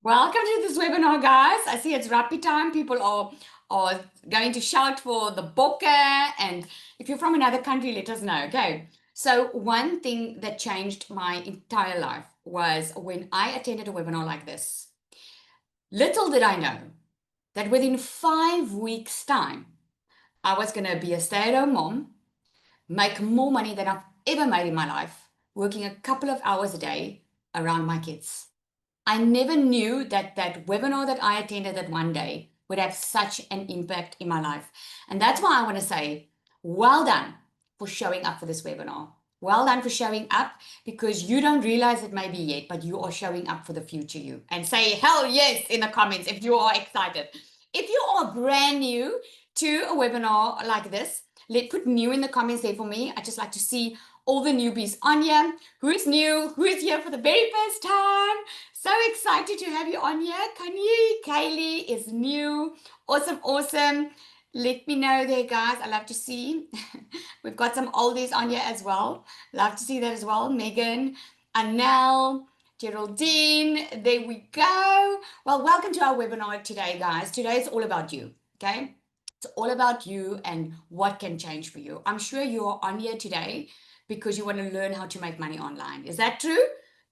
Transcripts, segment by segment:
Welcome to this webinar, guys. I see it's rugby time. People are going to shout for the bokke. And if you're from another country, let us know. Okay. So one thing that changed my entire life was when I attended a webinar like this. Little did I know that within 5 weeks' time, I was going to be a stay-at-home mom, make more money than I've ever made in my life, working a couple of hours a day around my kids. I never knew that that webinar that I attended that one day would have such an impact in my life. And that's why I want to say, well done for showing up for this webinar. Well done for showing up because you don't realize it maybe yet, but you are showing up for the future you. And say hell yes in the comments if you are excited. If you are brand new to a webinar like this, put new in the comments there for me. I just like to see all the newbies on here. Who's new? Who's here for the very first time? So excited to have you on here. Kaylee is new. Awesome, awesome. Let me know there, guys. I love to see. We've got some oldies on here as well. Love to see that as well. Megan, Anel, Geraldine. There we go. Well, welcome to our webinar today, guys. Today is all about you, okay? It's all about you and what can change for you. I'm sure you are on here today because you want to learn how to make money online. Is that true?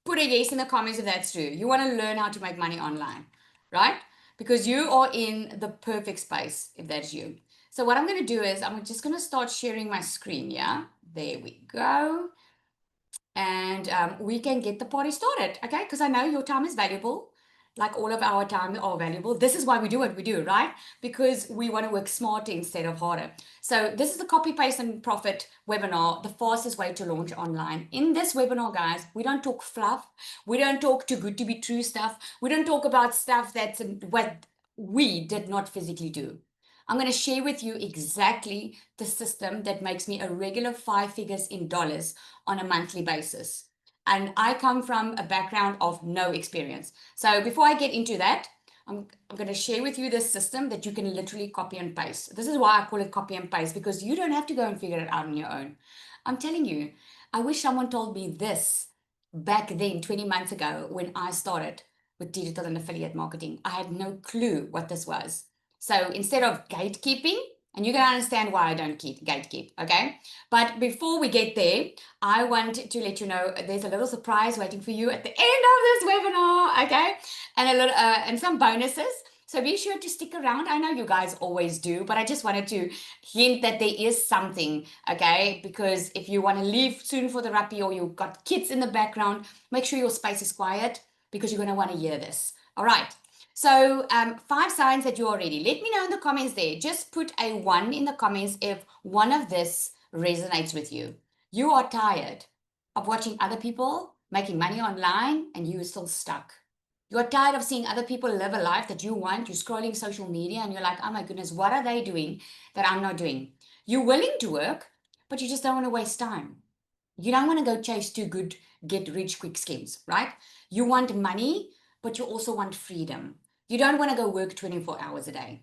Put a yes in the comments if that's true. You want to learn how to make money online, right? Because you are in the perfect space if that's you. So what I'm going to do is I'm just going to start sharing my screen. Yeah, there we go. And we can get the party started, okay? Because I know your time is valuable. Like all of our time are valuable. This is why we do what we do, right? Because we want to work smarter instead of harder. So this is the copy, paste, and profit webinar, the fastest way to launch online. In this webinar, guys, we don't talk fluff. We don't talk too good to be true stuff. We don't talk about stuff that's what we did not physically do. I'm going to share with you exactly the system that makes me a regular 5 figures in dollars on a monthly basis. And I come from a background of no experience. So before I get into that, I'm going to share with you this system that you can literally copy and paste. This is why I call it copy and paste, because you don't have to go and figure it out on your own. I'm telling you, I wish someone told me this back then, 20 months ago, when I started with digital and affiliate marketing. I had no clue what this was. So instead of gatekeeping, and you're going to understand why I don't gatekeep, okay? But before we get there, I want to let you know there's a little surprise waiting for you at the end of this webinar, okay? And a little and some bonuses. So be sure to stick around. I know you guys always do, but I just wanted to hint that there is something, okay? Because if you want to leave soon for the rugby or you've got kids in the background, make sure your space is quiet because you're going to want to hear this. All right. So 5 signs that you are ready. Let me know in the comments there. Just put a 1 in the comments if one of this resonates with you. You are tired of watching other people making money online and you are still stuck. You are tired of seeing other people live a life that you want. You're scrolling social media and you're like, oh my goodness, what are they doing that I'm not doing? You're willing to work, but you just don't want to waste time. You don't want to go chase too good, get rich quick schemes, right? You want money, but you also want freedom. You don't want to go work 24 hours a day.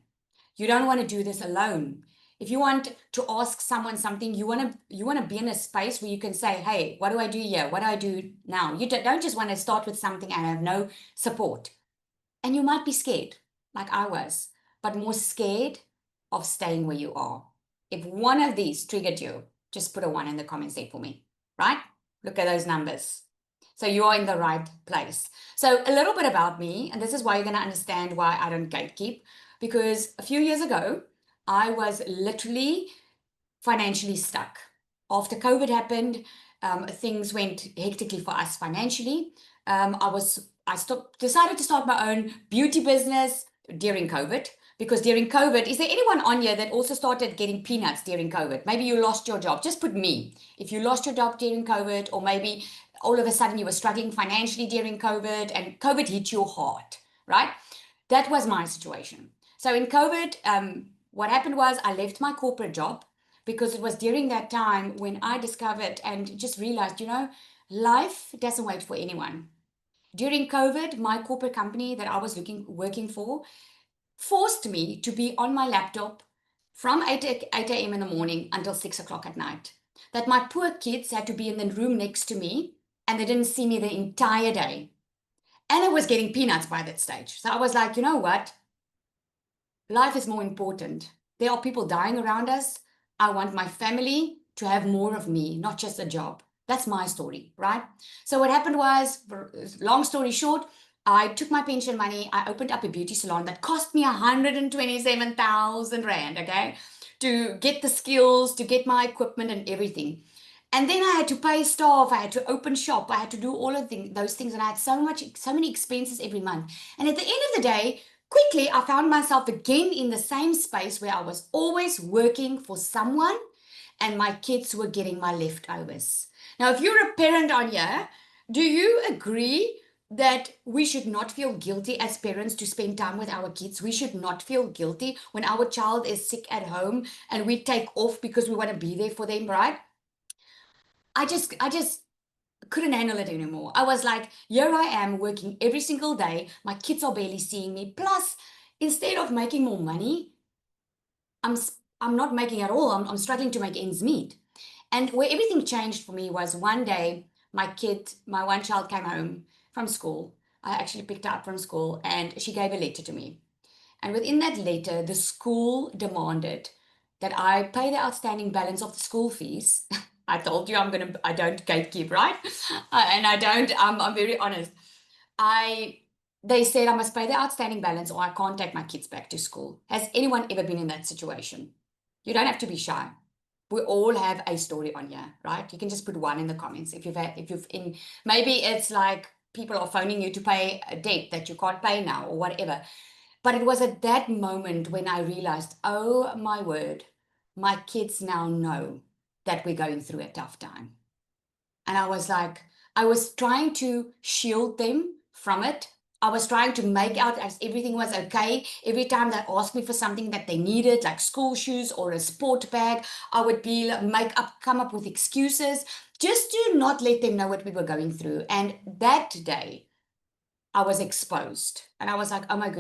You don't want to do this alone. If you want to ask someone something, you want to be in a space where you can say, hey, what do I do here? What do I do now? You don't just want to start with something and have no support. And you might be scared, like I was, but more scared of staying where you are. If one of these triggered you, just put a 1 in the comments there for me, right? Look at those numbers. So you are in the right place. So a little bit about me, and this is why you're going to understand why I don't gatekeep, because a few years ago, I was literally financially stuck. After COVID happened, things went hectically for us financially. Decided to start my own beauty business during COVID. Because during COVID, is there anyone on here that also started getting peanuts during COVID? Maybe you lost your job. Just put me. If you lost your job during COVID, or maybe all of a sudden you were struggling financially during COVID and COVID hit you hard, right? That was my situation. So in COVID, what happened was I left my corporate job because it was during that time when I discovered and just realized, life doesn't wait for anyone. During COVID, my corporate company that I was working for forced me to be on my laptop from 8 a.m. in the morning until 6 o'clock at night. That my poor kids had to be in the room next to me and they didn't see me the entire day. And I was getting peanuts by that stage. So I was like, you know what? Life is more important. There are people dying around us. I want my family to have more of me, not just a job. That's my story, right? So what happened was, long story short, I took my pension money. I opened up a beauty salon that cost me 127,000 Rand, okay, to get the skills, to get my equipment and everything. And then I had to pay staff. I had to open shop. I had to do all of those things. And I had so many expenses every month. And at the end of the day, quickly, I found myself again in the same space where I was always working for someone and my kids were getting my leftovers. Now, if you're a parent on here, do you agree that we should not feel guilty as parents to spend time with our kids? We should not feel guilty when our child is sick at home and we take off because we want to be there for them, right? I just couldn't handle it anymore. I was like, here I am working every single day. My kids are barely seeing me. Plus, instead of making more money, I'm not making at all. I'm struggling to make ends meet. And where everything changed for me was one day my one child came home from school. I actually picked her up from school and she gave a letter to me. And within that letter, the school demanded that I pay the outstanding balance of the school fees. I told you I don't gatekeep, right? And I don't, I'm very honest. I, they said I must pay the outstanding balance or I can't take my kids back to school. Has anyone ever been in that situation? You don't have to be shy. We all have a story on here, right? You can just put one in the comments if you've in, maybe it's like people are phoning you to pay a debt that you can't pay now or whatever. But it was at that moment when I realized, oh my word, my kids now know that we're going through a tough time. And I was like, I was trying to shield them from it. I was trying to make out as everything was okay. Every time they asked me for something that they needed, like school shoes or a sport bag, I would come up with excuses just to not let them know what we were going through. And that day, I was exposed and I was like, oh my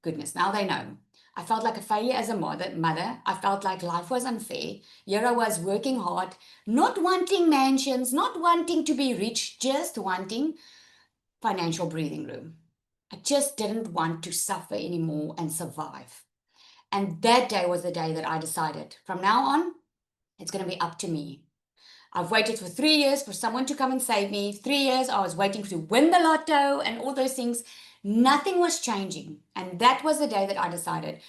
goodness, now they know. I felt like a failure as a mother. I felt like life was unfair. Here I was working hard, not wanting mansions, not wanting to be rich, just wanting financial breathing room. I just didn't want to suffer anymore and survive. And that day was the day that I decided from now on, it's going to be up to me. I've waited for 3 years for someone to come and save me. 3 years, I was waiting to win the lotto and all those things. Nothing was changing. And that was the day that I decided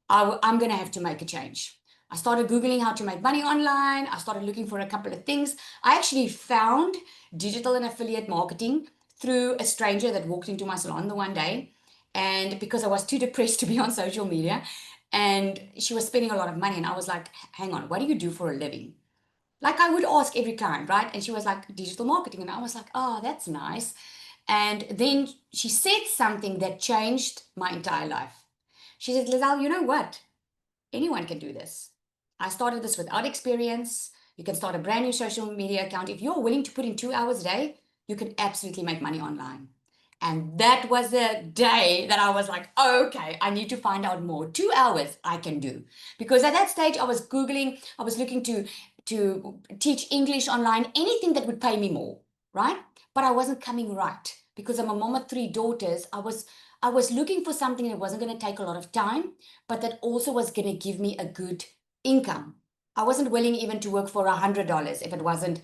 I'm going to have to make a change. I started Googling how to make money online. I started looking for a couple of things. I actually found digital and affiliate marketing through a stranger that walked into my salon the one day. And because I was too depressed to be on social media, and she was spending a lot of money, and I was like, hang on, what do you do for a living? Like I would ask every client, right? And she was like, digital marketing. And I was like, oh, that's nice. And then she said something that changed my entire life. She said, Lizelle, you know what? Anyone can do this. I started this without experience. You can start a brand new social media account. If you're willing to put in 2 hours a day, you can absolutely make money online. And that was the day that I was like, okay, I need to find out more. 2 hours I can do. Because at that stage I was Googling, I was looking to teach English online, anything that would pay me more, right? But I wasn't coming right because I'm a mom of 3 daughters. I was looking for something that wasn't going to take a lot of time, but that also was going to give me a good income. I wasn't willing even to work for $100 if it wasn't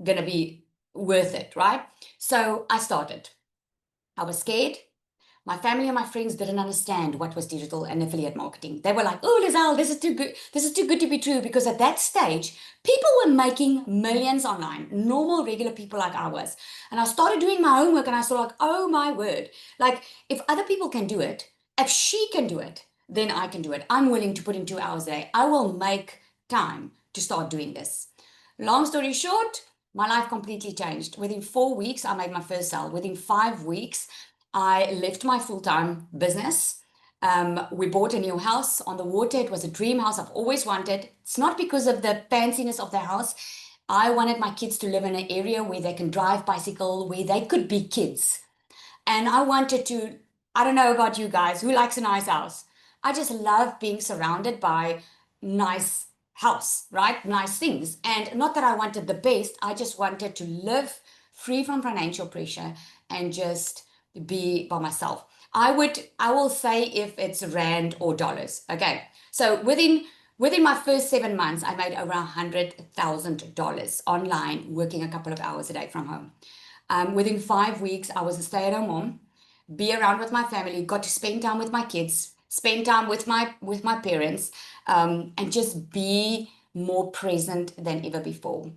going to be worth it, right? So I started. I was scared. My family and my friends didn't understand what was digital and affiliate marketing. They were like, oh, Lizelle, this is too good. This is too good to be true. Because at that stage, people were making millions online, normal, regular people like I was. And I started doing my homework and I saw like, oh my word. Like if other people can do it, if she can do it, then I can do it. I'm willing to put in 2 hours a day. I will make time to start doing this. Long story short, my life completely changed. Within 4 weeks, I made my first sale. Within 5 weeks, I left my full-time business. We bought a new house on the water. It was a dream house I've always wanted. It's not because of the fanciness of the house. I wanted my kids to live in an area where they can drive bicycle, where they could be kids. And I wanted to, I don't know about you guys, who likes a nice house? I just love being surrounded by nice house, right? Nice things. And not that I wanted the best, I just wanted to live free from financial pressure and just be by myself. I will say if it's rand or dollars. Okay. So within my first 7 months, I made over $100,000 online, working a couple of hours a day from home. Within 5 weeks, I was a stay-at-home mom, be around with my family, got to spend time with my kids, spend time with my parents, and just be more present than ever before.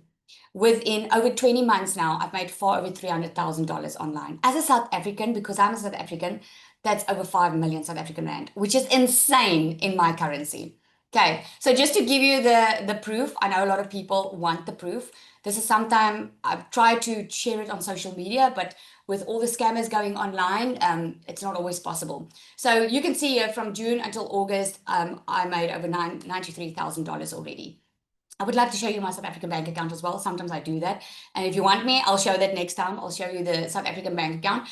Within over 20 months now, I've made far over $300,000 online. As a South African, because I'm a South African, that's over 5 million South African rand, which is insane in my currency. Okay, so just to give you the proof, I know a lot of people want the proof. This is sometime I've tried to share it on social media, but with all the scammers going online, it's not always possible. So you can see here from June until August, I made over $93,000 already. I would love to show you my South African bank account as well. Sometimes I do that. And if you want me, I'll show that next time. I'll show you the South African bank account.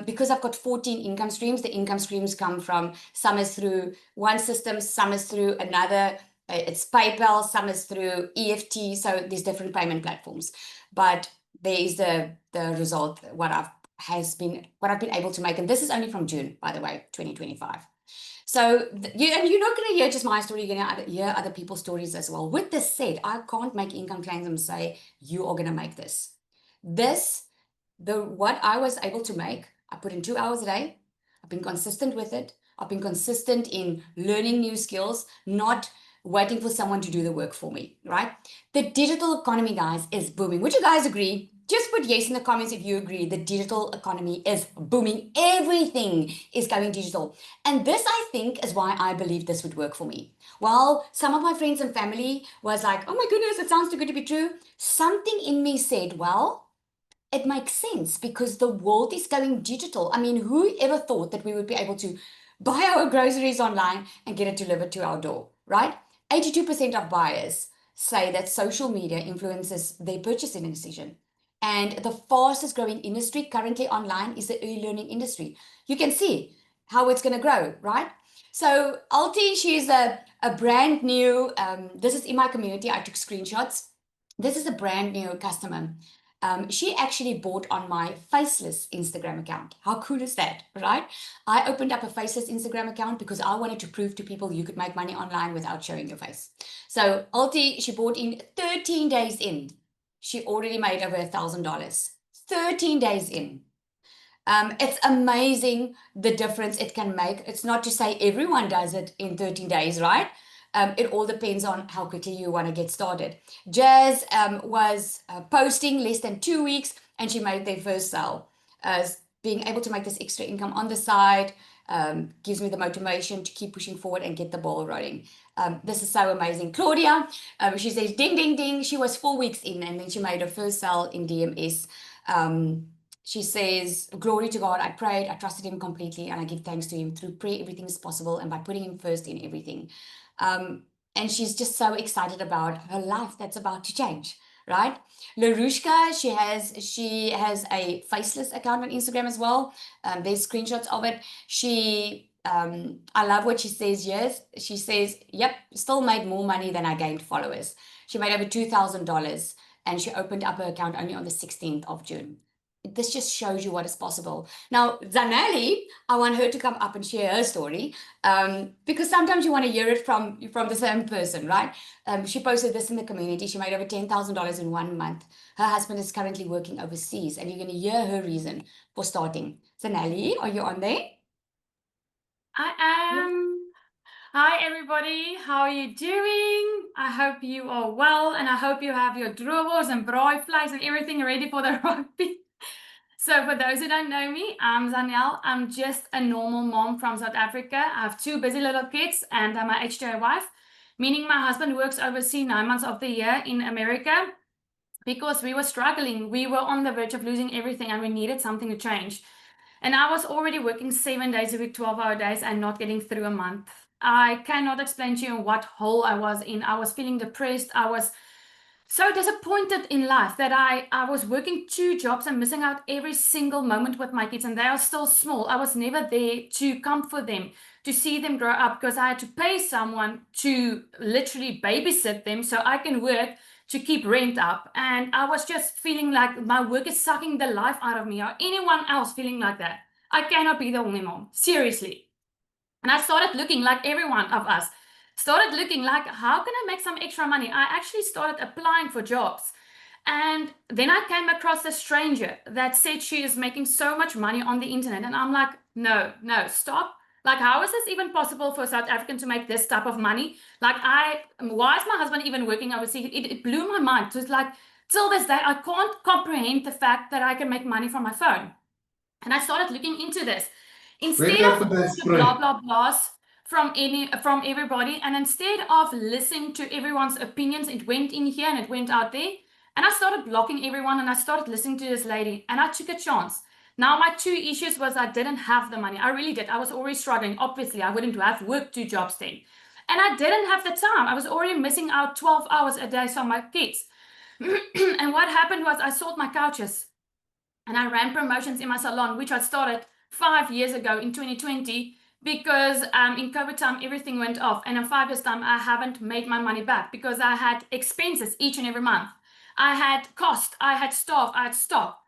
Because I've got 14 income streams, the income streams come from, some is through one system, some is through another. It's PayPal, some is through EFT. So there's different payment platforms. But there is the result, what I've been able to make. And this is only from June, by the way, 2025. So and you're not going to hear just my story, you're going to hear other people's stories as well. With this said, I can't make income claims and say, you are going to make this. What I was able to make, I put in 2 hours a day. I've been consistent with it. I've been consistent in learning new skills, not waiting for someone to do the work for me, right? The digital economy, guys, is booming. Would you guys agree? Just put yes in the comments if you agree. The digital economy is booming. Everything is going digital. And this, I think, is why I believe this would work for me. Well, some of my friends and family was like, oh my goodness, it sounds too good to be true. Something in me said, well, it makes sense because the world is going digital. I mean, who ever thought that we would be able to buy our groceries online and get it delivered to our door, right? 82% of buyers say that social media influences their purchasing decision. And the fastest growing industry currently online is the early learning industry. You can see how it's going to grow, right? So Alti, she's a brand new, this is in my community, I took screenshots. This is a brand new customer. She actually bought on my faceless Instagram account. How cool is that, right? I opened up a faceless Instagram account because I wanted to prove to people you could make money online without showing your face. So Alti, she bought in 13 days in. She already made over $1,000. 13 days in. It's amazing the difference it can make. It's not to say everyone does it in 13 days, right? It all depends on how quickly you want to get started. Jazz was posting less than 2 weeks and she made their first sale. Being able to make this extra income on the side gives me the motivation to keep pushing forward and get the ball rolling. This is so amazing. Claudia, she says, ding, ding, ding. She was 4 weeks in and then she made her first sale in DMS. She says, glory to God, I prayed, I trusted him completely, and I give thanks to him. Through prayer, everything is possible, and by putting him first in everything. And she's just so excited about her life that's about to change, right? Larushka, she has a faceless account on Instagram as well. There's screenshots of it. I love what she says. Yes, she says, yep, still made more money than I gained followers. She made over $2,000 and she opened up her account only on the 16th of June. This just shows you what is possible. Now, Zanelli, I want her to come up and share her story because sometimes you want to hear it from the same person, right? She posted this in the community. She made over $10,000 in 1 month. Her husband is currently working overseas, and you're going to hear her reason for starting. Zanelli, are you on there? I am. Hi, everybody. How are you doing? I hope you are well, and I hope you have your drawers and braaivleis and everything ready for the rugby. So for those who don't know me, I'm Zanel. I'm just a normal mom from South Africa. I have 2 busy little kids and I'm a HJ wife, meaning my husband works overseas 9 months of the year in America because we were struggling. We were on the verge of losing everything and we needed something to change. And I was already working 7 days a week, 12-hour days, and not getting through a month. I cannot explain to you what hole I was in. I was feeling depressed. I was so disappointed in life that I was working 2 jobs and missing out every single moment with my kids, and they are still small. I was never there to comfort them, to see them grow up, because I had to pay someone to literally babysit them so I can work to keep rent up. And I was just feeling like my work is sucking the life out of me. Or anyone else feeling like that? I cannot be the only mom. Seriously. And I started looking like every one of us. Started looking like, how can I make some extra money? I actually started applying for jobs. And then I came across a stranger that said she is making so much money on the internet. And I'm like, no, no, stop. Like, how is this even possible for a South African to make this type of money? Like, why is my husband even working overseas? It blew my mind. So it's like, till this day, I can't comprehend the fact that I can make money from my phone. And I started looking into this. Instead of all the blah blah blahs from everybody, and instead of listening to everyone's opinions, it went in here and it went out there. And I started blocking everyone and I started listening to this lady and I took a chance. Now my two issues was I didn't have the money. I really did. I was already struggling. Obviously, I wouldn't have worked 2 jobs then. And I didn't have the time. I was already missing out 12 hours a day from my kids. And what happened was I sold my couches and I ran promotions in my salon, which I started 5 years ago in 2020 because in COVID time everything went off, and in 5 years time I haven't made my money back because I had expenses each and every month. I had cost, I had staff, I had stock.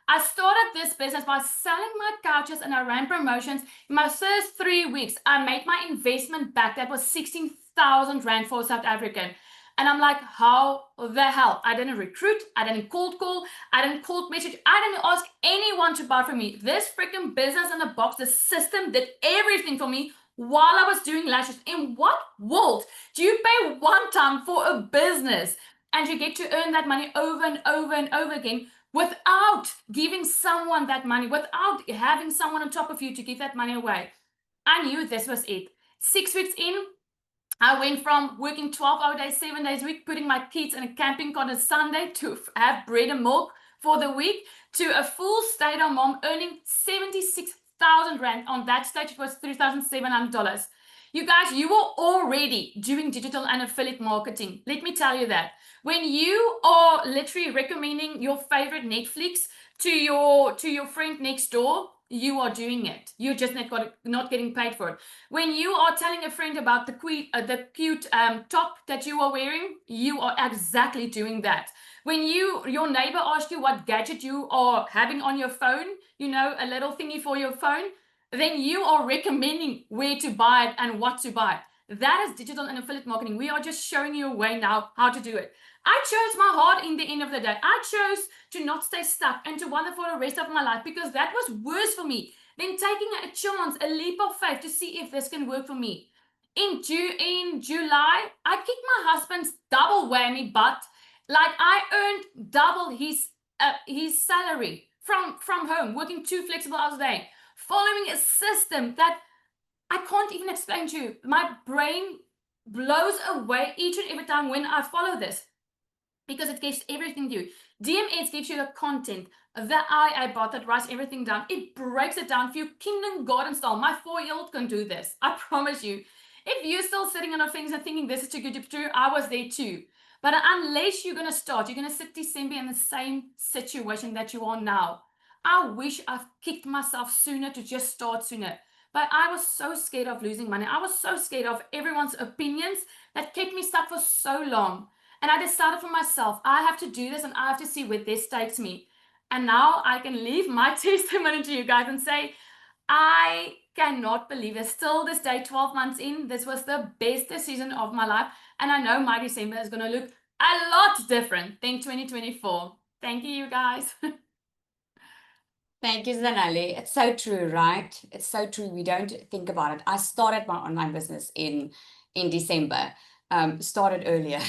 I started this business by selling my couches and I ran promotions. In my first 3 weeks, I made my investment back. That was 16,000 Rand for South African. And I'm like, how the hell? I didn't recruit, I didn't cold call, I didn't cold message, I didn't ask anyone to buy from me. This freaking business in a box, the system did everything for me while I was doing lashes. In what world do you pay one time for a business and you get to earn that money over and over and over again without giving someone that money, without having someone on top of you to give that money away? I knew this was it. 6 weeks in, I went from working 12-hour days, 7 days a week, putting my kids in a camping cot on Sunday to have bread and milk for the week, to a full stay-at-home mom earning 76,000 Rand. On that stage, it was $3,700. You guys, you were already doing digital and affiliate marketing. Let me tell you that. When you are literally recommending your favorite Netflix to your friend next door, you are doing it. You're just not getting paid for it. When you are telling a friend about the cute top that you are wearing, you are exactly doing that. When your neighbor asks you what gadget you are having on your phone, a little thingy for your phone, then you are recommending where to buy it and what to buy. That is digital and affiliate marketing. We are just showing you a way now how to do it. I chose my heart in the end of the day. I chose to not stay stuck and to wonder for the rest of my life because that was worse for me than taking a chance, a leap of faith to see if this can work for me. In July, I kicked my husband's double whammy butt. Like I earned double his salary from home, working 2 flexible hours a day, following a system that I can't even explain to you. My brain blows away each and every time when I follow this because it gives everything to you. DMS gives you the content, the IA bot that writes everything down. It breaks it down for you, kindergarten style. My 4-year-old can do this. I promise you. If you're still sitting on your things and thinking this is too good to be true, I was there too. But unless you're going to start, you're going to sit December in the same situation that you are now. I wish I've kicked myself sooner to just start sooner. But I was so scared of losing money. I was so scared of everyone's opinions that kept me stuck for so long. And I decided for myself, I have to do this and I have to see where this takes me. And now I can leave my testimony to you guys and say, I cannot believe it. Still this day, 12 months in, this was the best decision of my life. And I know my December is going to look a lot different than 2024. Thank you guys. Thank you, Zanali. It's so true, right? It's so true. We don't think about it. I started my online business in December. Started earlier.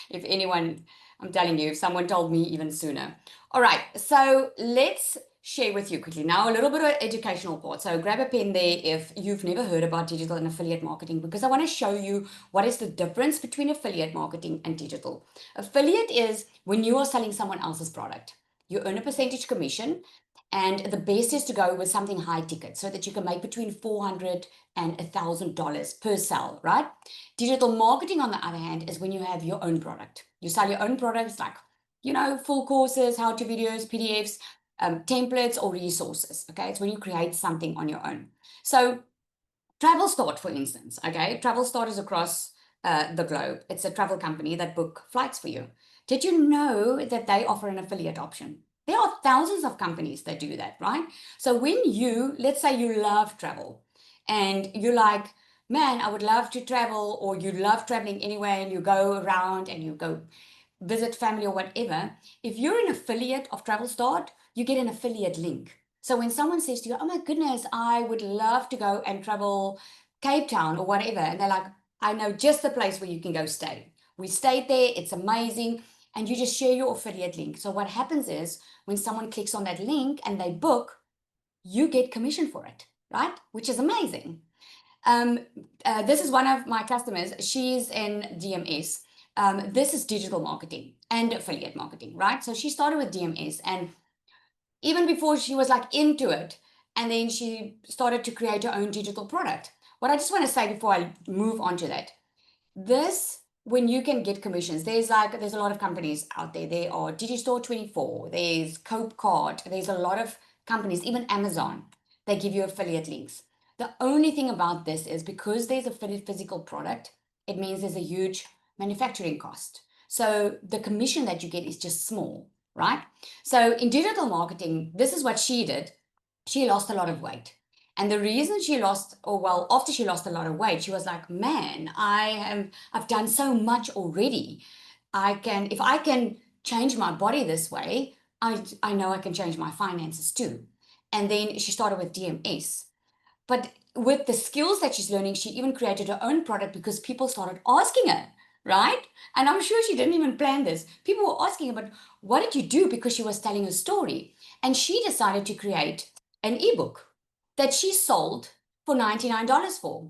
If anyone, I'm telling you, if someone told me even sooner. All right, so let's share with you quickly now a little bit of educational part. So grab a pen there if you've never heard about digital and affiliate marketing, because I want to show you what is the difference between affiliate marketing and digital. Affiliate is when you are selling someone else's product. You earn a percentage commission, and the best is to go with something high ticket so that you can make between $400 and $1,000 per sale, right? Digital marketing, on the other hand, is when you have your own product. You sell your own products like, full courses, how-to videos, PDFs, templates, or resources, okay? It's when you create something on your own. So Travel Start, for instance, okay? Travel Start is across the globe. It's a travel company that book flights for you. Did you know that they offer an affiliate option? There are thousands of companies that do that, right? So when you, let's say you love travel and you're like, man, I would love to travel, or you love traveling anyway, and you go around and you go visit family or whatever, if you're an affiliate of Travel Start, you get an affiliate link. So when someone says to you, oh my goodness, I would love to go and travel Cape Town or whatever, and they're like, I know just the place where you can go stay. We stayed there, it's amazing. And you just share your affiliate link. So what happens is when someone clicks on that link and they book, you get commission for it, right? Which is amazing. Um, this is one of my customers. She's in DMS. This is digital marketing and affiliate marketing, right? So she started with DMS, and even before she was like into it, and then she started to create her own digital product. What I just want to say before I move on to that, this, when you can get commissions, there's a lot of companies out there. There are Digistore 24, there's Cope Card, there's a lot of companies, even Amazon, they give you affiliate links. The only thing about this is because there's a physical product, it means there's a huge manufacturing cost. So the commission that you get is just small, right? So in digital marketing, this is what she did. She lost a lot of weight. And the reason she lost, or well, after she lost a lot of weight, she was like, man, I've done so much already. If I can change my body this way, I know I can change my finances too. And then she started with DMS. But with the skills that she's learning, she even created her own product because people started asking her, right? And I'm sure she didn't even plan this. People were asking her, but what did you do? Because she was telling her story. And she decided to create an ebook that she sold for $99 for.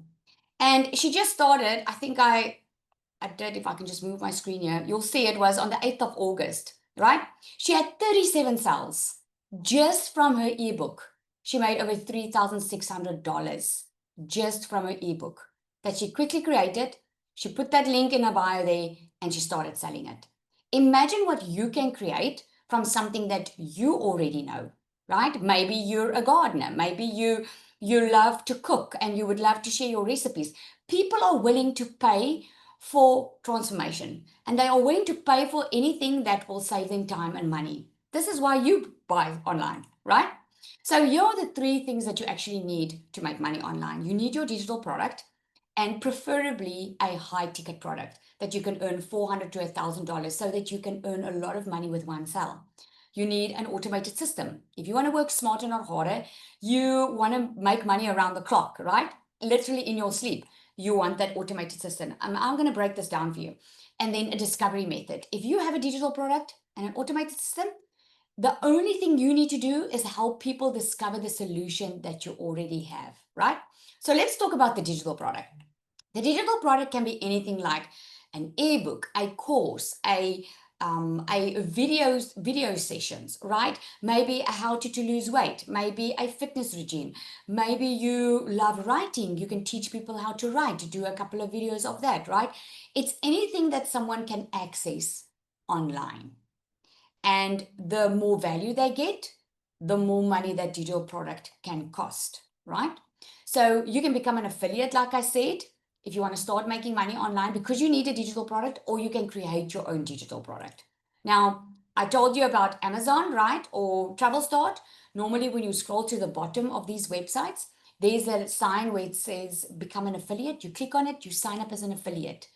And she just started, I did, if I can just move my screen here, you'll see it was on the 8th of August, right? She had 37 sales just from her ebook. She made over $3,600 just from her ebook that she quickly created. She put that link in her bio there and she started selling it. Imagine what you can create from something that you already know, right? Maybe you're a gardener. Maybe you love to cook and you would love to share your recipes. People are willing to pay for transformation, and they are willing to pay for anything that will save them time and money. This is why you buy online, right? So here are the three things that you actually need to make money online. You need your digital product, and preferably a high ticket product that you can earn $400 to $1,000 so that you can earn a lot of money with one sale. You need an automated system. If you want to work smarter, not harder, you want to make money around the clock, right? Literally in your sleep. You want that automated system. I'm going to break this down for you. And then a discovery method. If you have a digital product and an automated system, the only thing you need to do is help people discover the solution that you already have, right? So let's talk about the digital product. The digital product can be anything like an ebook, a course, a video sessions, right? Maybe a how to lose weight, maybe a fitness regime, maybe you love writing, you can teach people how to write, to do a couple of videos of that, right? It's anything that someone can access online. And the more value they get, the more money that digital product can cost, right? So you can become an affiliate, like I said, if you want to start making money online because you need a digital product, or you can create your own digital product. Now, I told you about Amazon, right? Or Travel Start. Normally, when you scroll to the bottom of these websites, there's a sign where it says become an affiliate. You click on it, you sign up as an affiliate.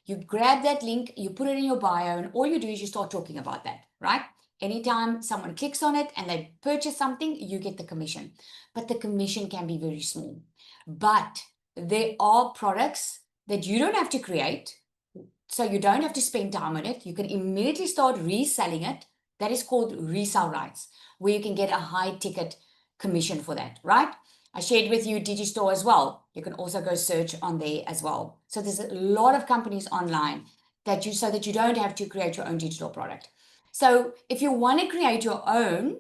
You grab that link, you put it in your bio, and all you do is you start talking about that, right? Anytime someone clicks on it and they purchase something, you get the commission. But the commission can be very small. But there are products that you don't have to create, so you don't have to spend time on it. You can immediately start reselling it. That is called resale rights, where you can get a high ticket commission for that, right? I shared with you Digistore as well. You can also go search on there as well. So there's a lot of companies online so that you don't have to create your own digital product. So if you want to create your own,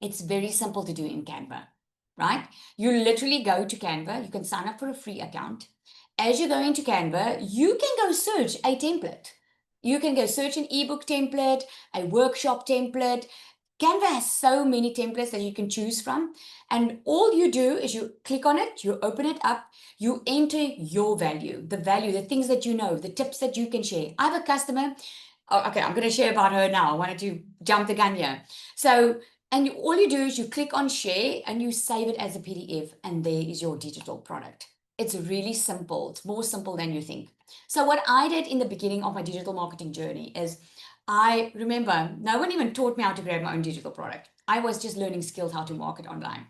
it's very simple to do in Canva, right? You literally go to Canva, you can sign up for a free account. As you go into Canva, you can go search a template. You can go search an ebook template, a workshop template. Canva has so many templates that you can choose from. And all you do is you click on it, you open it up, you enter your value, the things that you know, the tips that you can share. I have a customer. Oh, okay, I'm going to share about her now. I wanted to jump the gun here. So, and all you do is you click on share and you save it as a PDF, and there is your digital product. It's really simple. It's more simple than you think. So, what I did in the beginning of my digital marketing journey is I remember no one even taught me how to create my own digital product. I was just learning skills how to market online.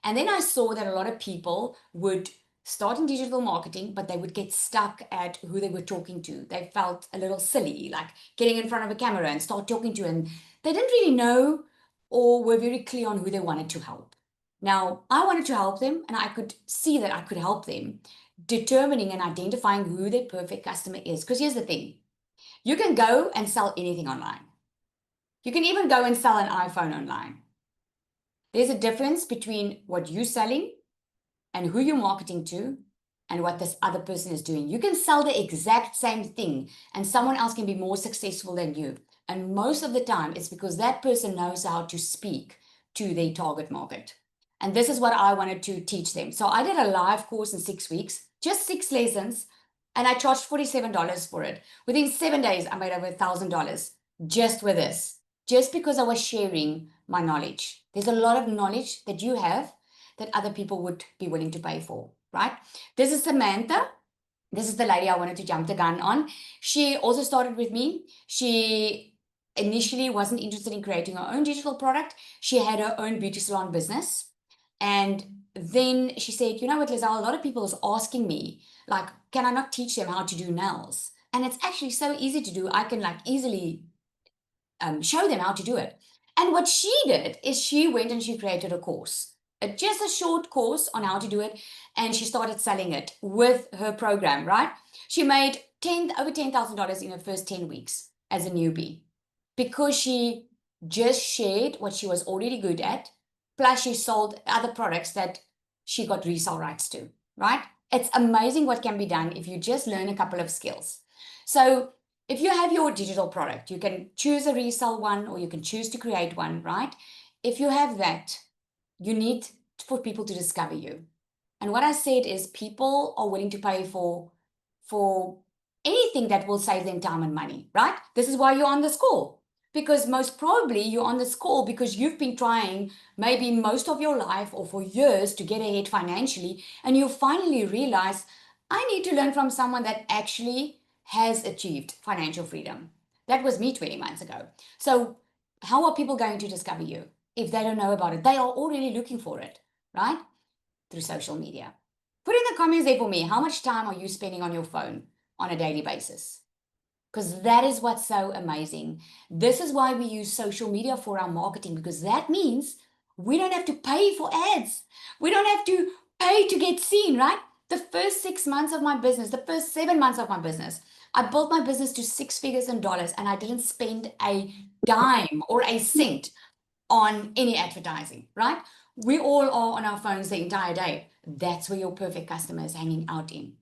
And then I saw that a lot of people would start in digital marketing, but they would get stuck at who they were talking to. They felt a little silly, like getting in front of a camera and start talking to, and they didn't really know or were very clear on who they wanted to help. Now, I wanted to help them, and I could see that I could help them determining and identifying who their perfect customer is. Because here's the thing, you can go and sell anything online. You can even go and sell an iPhone online. There's a difference between what you're selling and who you're marketing to and what this other person is doing. You can sell the exact same thing and someone else can be more successful than you. And most of the time, it's because that person knows how to speak to their target market. And this is what I wanted to teach them. So I did a live course in 6 weeks, just 6 lessons, and I charged $47 for it. Within 7 days, I made over $1,000 just with this, just because I was sharing my knowledge. There's a lot of knowledge that you have that other people would be willing to pay for, right? This is Samantha. This is the lady I wanted to jump the gun on. She also started with me. She initially wasn't interested in creating her own digital product. She had her own beauty salon business. And then she said, you know what, Lizelle, a lot of people is asking me, like, can I not teach them how to do nails? And it's actually so easy to do. I can like easily show them how to do it. And what she did is she went and she created a course, just a short course on how to do it. And she started selling it with her program, right? She made over $10,000 in her first 10 weeks as a newbie because she just shared what she was already good at. Plus she sold other products that she got resale rights to, right? It's amazing what can be done if you just learn a couple of skills. So if you have your digital product, you can choose a resale one or you can choose to create one, right? If you have that, you need for people to discover you. And what I said is people are willing to pay for anything that will save them time and money, right? This is why you're on this call. Because most probably you're on this call because you've been trying maybe most of your life or for years to get ahead financially, and you finally realize, I need to learn from someone that actually has achieved financial freedom. That was me 20 months ago. So, how are people going to discover you if they don't know about it? They are already looking for it, right? Through social media. Put in the comments there for me, how much time are you spending on your phone on a daily basis? Because that is what's so amazing. This is why we use social media for our marketing, because that means we don't have to pay for ads. We don't have to pay to get seen, right? The first 6 months of my business, the first 7 months of my business, I built my business to six figures in dollars and I didn't spend a dime or a cent on any advertising, right? We all are on our phones the entire day. That's where your perfect customer is hanging out in.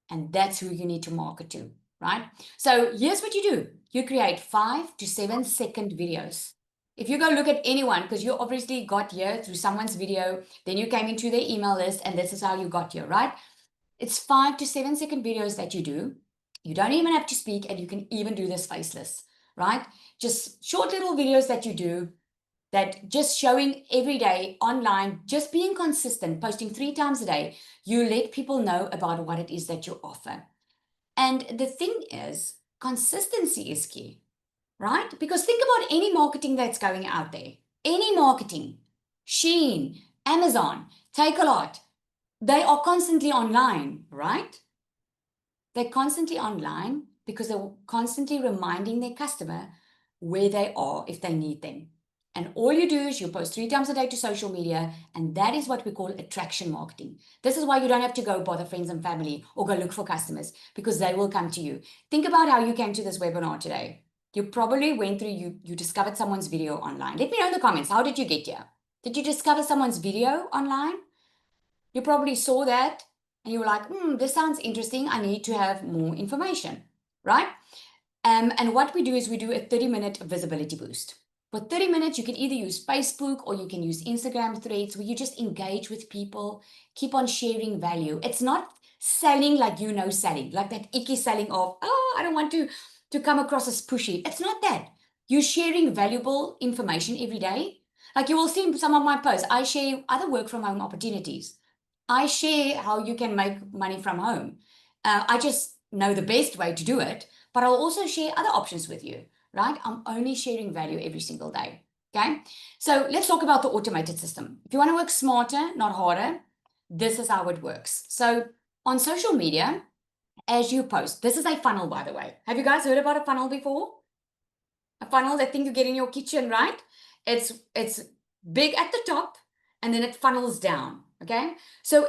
And that's who you need to market to, right? So here's what you do. You create 5 to 7 second videos. If you go look at anyone, because you obviously got here through someone's video, then you came into their email list and this is how you got here, right? It's 5 to 7 second videos that you do. You don't even have to speak and you can even do this faceless, right? Just short little videos that you do that just showing every day online, just being consistent, posting 3 times a day, you let people know about what it is that you offer. And the thing is, consistency is key, right? Because think about any marketing that's going out there, any marketing, Shein, Amazon, Takealot, they are constantly online, right? They're constantly online because they're constantly reminding their customer where they are if they need them. And all you do is you post 3 times a day to social media, and that is what we call attraction marketing. This is why you don't have to go bother friends and family or go look for customers because they will come to you. Think about how you came to this webinar today. You probably went through, you discovered someone's video online. Let me know in the comments, how did you get here? Did you discover someone's video online? You probably saw that and you were like, this sounds interesting. I need to have more information, right? And what we do is we do a 30-minute visibility boost. For 30 minutes, you can either use Facebook or you can use Instagram threads where you just engage with people, keep on sharing value. It's not selling like selling, like that icky selling of, I don't want to to come across as pushy. It's not that. You're sharing valuable information every day. Like you will see in some of my posts, I share other work from home opportunities. I share how you can make money from home. I just know the best way to do it, but I'll also share other options with you, right? I'm only sharing value every single day. Okay. So let's talk about the automated system. If you want to work smarter, not harder, this is how it works. So on social media, as you post, this is a funnel, by the way. Have you guys heard about a funnel before? A funnel, that thing you get in your kitchen, right? It's big at the top and then it funnels down. Okay. So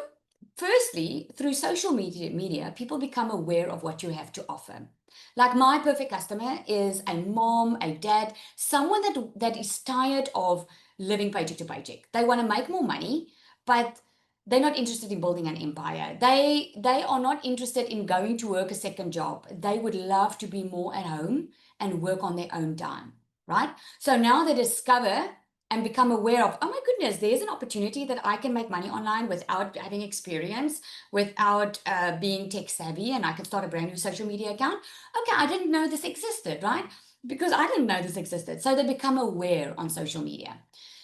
firstly, through social media, people become aware of what you have to offer. Like my perfect customer is a mom, a dad, someone that is tired of living paycheck to paycheck. They want to make more money, but they're not interested in building an empire. They are not interested in going to work a second job. They would love to be more at home and work on their own time, right? So now they discover and become aware of, oh my goodness, there's an opportunity that I can make money online without having experience, without being tech savvy, and I can start a brand new social media account. Okay, I didn't know this existed, right? Because I didn't know this existed. So they become aware on social media.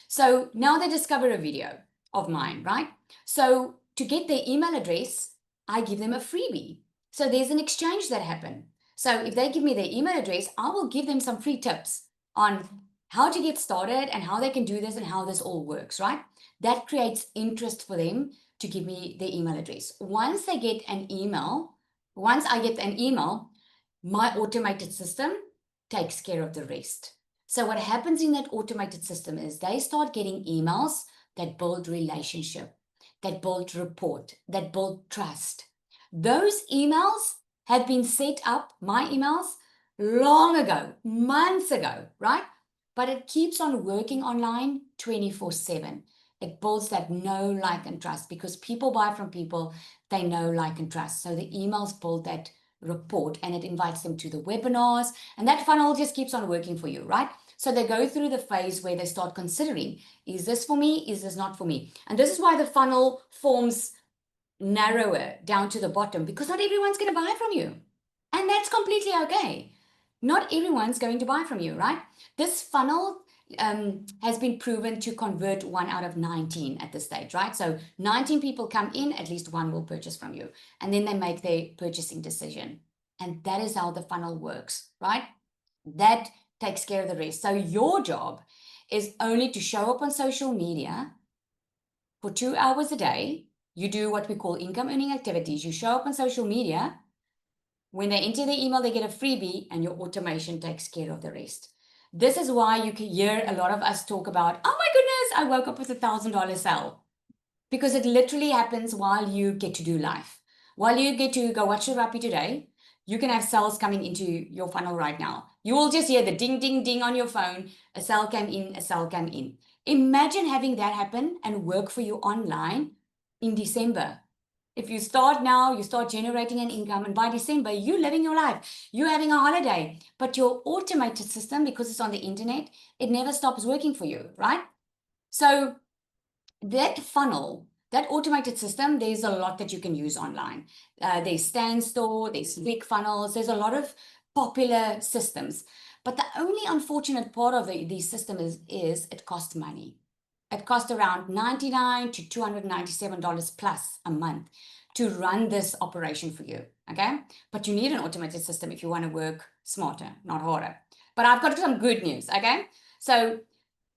So now they discover a video of mine, right? So to get their email address, I give them a freebie. So there's an exchange that happens. So if they give me their email address, I will give them some free tips on how to get started and how they can do this and how this all works, right? That creates interest for them to give me their email address. Once I get an email, my automated system takes care of the rest. So what happens in that automated system is they start getting emails that build relationship, that build rapport, that build trust. Those emails have been set up, my emails, long ago, months ago, right? But it keeps on working online 24/7. It builds that know, like, and trust because people buy from people they know, like, and trust. So the emails build that rapport and it invites them to the webinars, and that funnel just keeps on working for you, right? So they go through the phase where they start considering, is this for me? Is this not for me? And this is why the funnel forms narrower down to the bottom because not everyone's going to buy from you. And that's completely okay. Not everyone's going to buy from you, right? This funnel has been proven to convert 1 out of 19 at this stage, right? So 19 people come in, at least one will purchase from you. And then they make their purchasing decision. And that is how the funnel works, right? That takes care of the rest. So your job is only to show up on social media for 2 hours a day. You do what we call income earning activities. You show up on social media. When they enter their email, they get a freebie and your automation takes care of the rest. This is why you can hear a lot of us talk about, oh my goodness, I woke up with $1,000 sale. Because it literally happens while you get to do life. While you get to go watch the Rappi today, you can have sales coming into your funnel right now. You will just hear the ding, ding, ding on your phone. A sale came in, a sale came in. Imagine having that happen and work for you online in December. If you start now, you start generating an income, and by December, you're living your life. You're having a holiday, but your automated system, because it's on the internet, it never stops working for you, right? So that funnel, that automated system, there's a lot that you can use online. There's Standstore, there's ClickFunnels, there's a lot of popular systems. But the only unfortunate part of these systems is it costs money. It costs around $99 to $297 plus a month to run this operation for you, okay? But you need an automated system if you want to work smarter, not harder. But I've got some good news, okay? So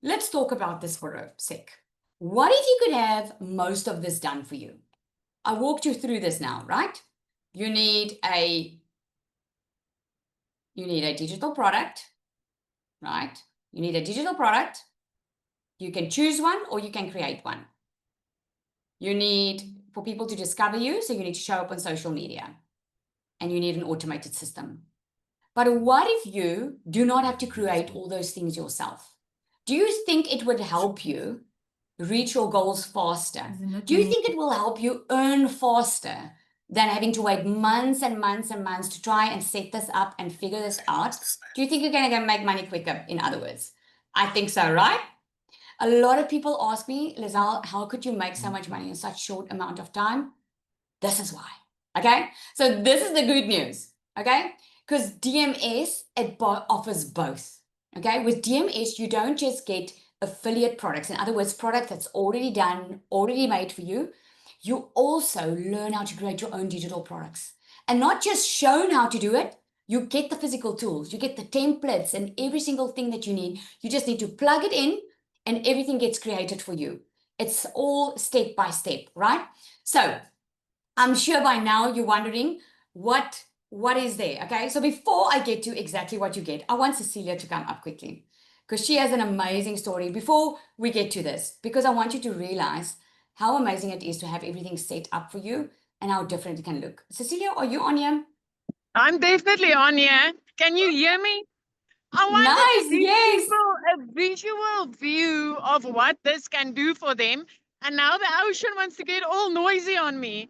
let's talk about this for a sec. What if you could have most of this done for you? I walked you through this now, right? You need a digital product, right? You need a digital product. You can choose one or you can create one. You need for people to discover you, so you need to show up on social media. And you need an automated system. But what if you do not have to create all those things yourself? Do you think it would help you reach your goals faster? Do you think it will help you earn faster than having to wait months and months and months to try and set this up and figure this out? Do you think you're going to make money quicker, in other words? I think so, right? A lot of people ask me, Lizelle, how could you make so much money in such short amount of time? This is why, okay? So this is the good news, okay? Because DMS, it offers both. Okay, with DMS, you don't just get affiliate products. In other words, product that's already done, already made for you. You also learn how to create your own digital products. And not just shown how to do it, you get the physical tools, you get the templates and every single thing that you need. You just need to plug it in and everything gets created for you. It's all step by step, right? So I'm sure by now you're wondering what is there. Okay, so before I get to exactly what you get, I want Cecilia to come up quickly because she has an amazing story before we get to this, because I want you to realize how amazing it is to have everything set up for you and how different it can look. Cecilia, are you on here? I'm definitely on here. Can you hear me? I wanted to Nice, give yes. people a visual view of what this can do for them. And now the ocean wants to get all noisy on me.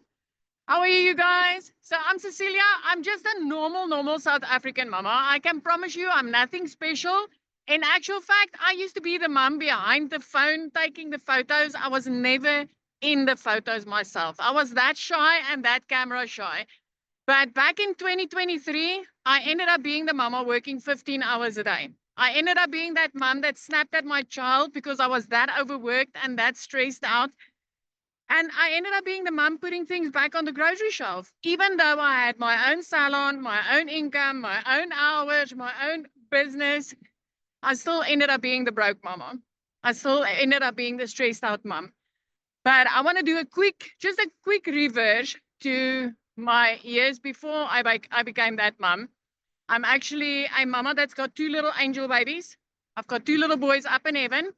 How are you guys? So I'm Cecilia. I'm just a normal South African mama. I can promise you I'm nothing special. In actual fact, I used to be the mom behind the phone taking the photos. I was never in the photos myself. I was that shy and that camera shy. But back in 2023, I ended up being the mama working 15 hours a day. I ended up being that mom that snapped at my child because I was that overworked and that stressed out. And I ended up being the mom putting things back on the grocery shelf. Even though I had my own salon, my own income, my own hours, my own business, I still ended up being the broke mama. I still ended up being the stressed out mom. But I want to do just a quick reverse to my years before I became that mom. I'm actually a mama that's got 2 little angel babies. I've got 2 little boys up in heaven.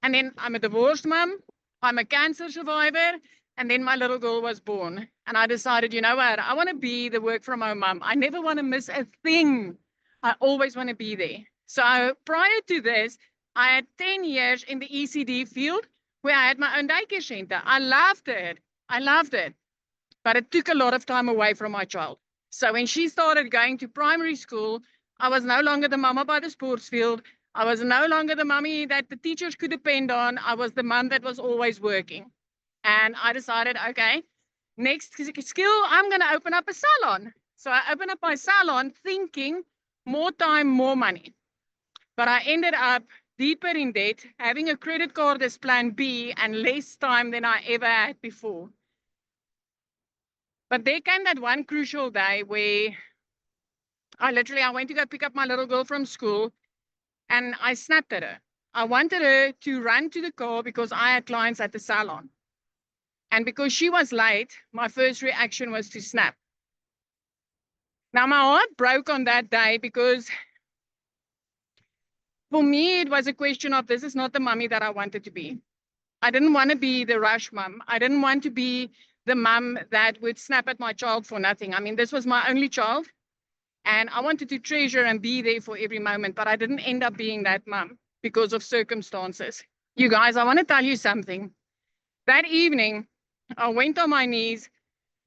And then I'm a divorced mom. I'm a cancer survivor. And then my little girl was born. And I decided, you know what? I want to be the work from home mom. I never want to miss a thing. I always want to be there. So prior to this, I had 10 years in the ECD field where I had my own daycare center. I loved it. I loved it. But it took a lot of time away from my child. So when she started going to primary school, I was no longer the mama by the sports field. I was no longer the mommy that the teachers could depend on. I was the mom that was always working. And I decided, okay, next skill, I'm going to open up a salon. So I opened up my salon thinking more time, more money. But I ended up deeper in debt, having a credit card as plan B and less time than I ever had before. But there came that one crucial day where I went to go pick up my little girl from school and I snapped at her. I wanted her to run to the car because I had clients at the salon. And because she was late, my first reaction was to snap. Now, my heart broke on that day because for me, it was a question of this is not the mommy that I wanted to be. I didn't want to be the rush mom. I didn't want to be the mom that would snap at my child for nothing. I mean, this was my only child. And I wanted to treasure and be there for every moment, but I didn't end up being that mom because of circumstances. You guys, I want to tell you something. That evening, I went on my knees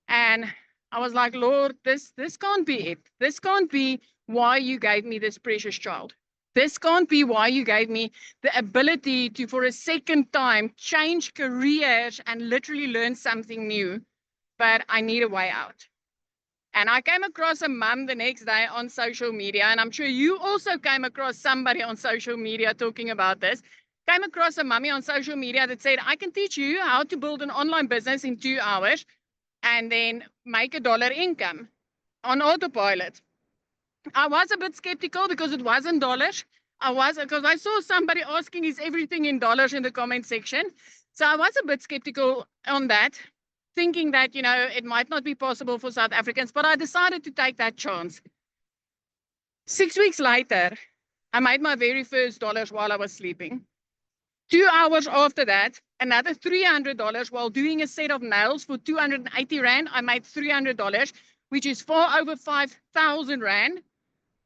and I was like, Lord, this can't be it. This can't be why you gave me this precious child. This can't be why you gave me the ability to, for a second time, change careers and literally learn something new. But I need a way out. And I came across a mum the next day on social media, and I'm sure you also came across somebody on social media talking about this. Came across a mummy on social media that said, I can teach you how to build an online business in 2 hours and then make $1 income on autopilot. I was a bit skeptical because it wasn't dollars. Because I saw somebody asking, is everything in dollars in the comment section? So I was a bit skeptical on that, thinking that, it might not be possible for South Africans, but I decided to take that chance. 6 weeks later, I made my very first dollars while I was sleeping. 2 hours after that, another $300 while doing a set of nails for 280 Rand. I made $300, which is far over 5,000 Rand,